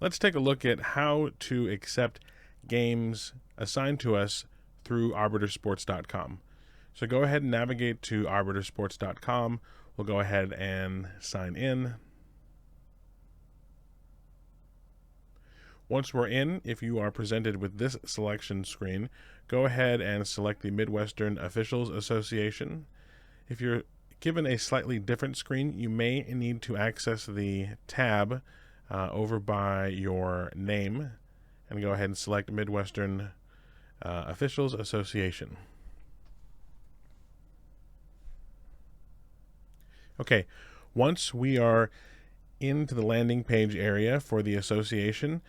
Let's take a look at how to accept games assigned to us through arbitersports.com. So go ahead and navigate to arbitersports.com. We'll go ahead and sign in. Once we're in, if you are presented with this selection screen, go ahead and select the Midwestern Officials Association. If you're given a slightly different screen, you may need to access the tab over by your name and go ahead and select Midwestern Officials Association. Okay, once we are into the landing page area for the association,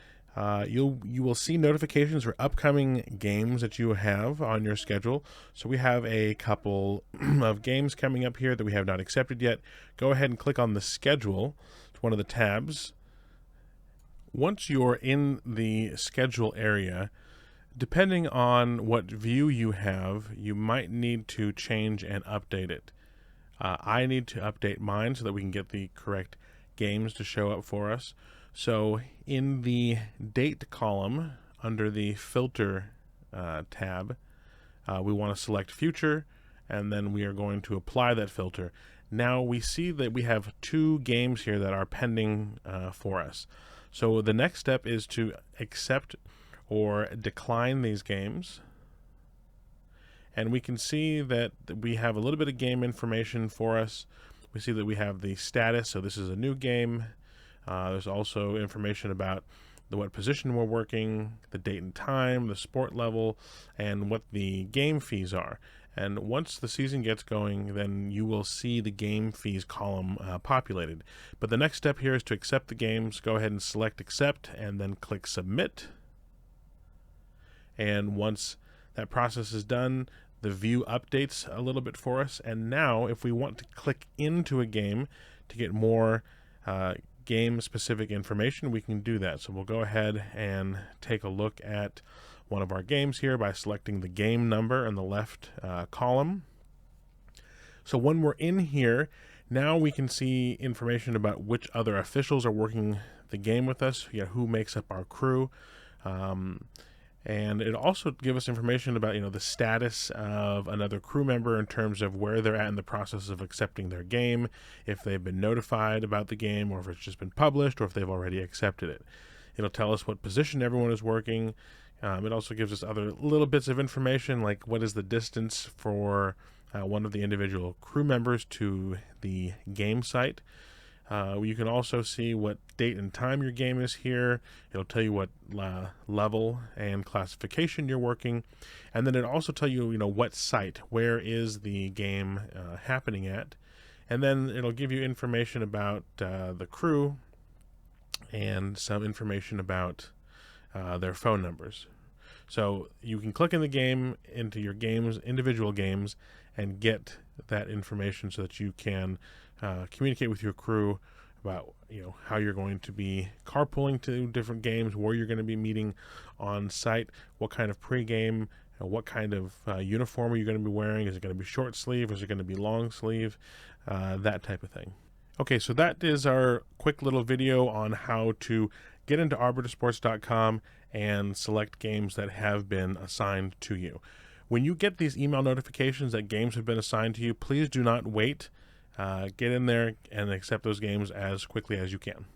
you will see notifications for upcoming games that you have on your schedule. So we have a couple of games coming up here that we have not accepted yet. Go ahead and click on the schedule. It's one of the tabs. Once you're in the schedule area, depending on what view you have, you might need to change and update it. I need to update mine so that we can get the correct games to show up for us. So in the date column under the filter tab, we want to select future, and then we are going to apply that filter. Now we see that we have two games here that are pending for us. So the next step is to accept or decline these games. And we can see that we have a little bit of game information for us. We see that we have the status, so this is a new game. There's also information about what position we're working, the date and time, the sport level, and what the game fees are. And once the season gets going, then you will see the game fees column populated. But the next step here is to accept the games. Go ahead and select accept and then click submit. And once that process is done, the view updates a little bit for us. And now if we want to click into a game to get more game specific information, we can do that. So we'll go ahead and take a look at one of our games here by selecting the game number in the left column. So when we're in here, now we can see information about which other officials are working the game with us, who makes up our crew. And it also gives us information about the status of another crew member in terms of where they're at in the process of accepting their game, if they've been notified about the game, or if it's just been published, or if they've already accepted it. It'll tell us what position everyone is working. It also gives us other little bits of information, like what is the distance for one of the individual crew members to the game site. You can also see what date and time your game is here. It'll tell you what level and classification you're working, and then it'll also tell you, what site, where is the game happening at, and then it'll give you information about the crew and some information about their phone numbers. So you can click in the game into your individual games, and get that information so that you can communicate with your crew about how you're going to be carpooling to different games, where you're going to be meeting on site, what kind of pregame, what kind of uniform are you going to be wearing. Is it going to be short sleeve? Is it going to be long sleeve? That type of thing. Okay, so that is our quick little video on how to get into arbitersports.com and select games that have been assigned to you. When you get these email notifications that games have been assigned to you, please do not wait. Get in there and accept those games as quickly as you can.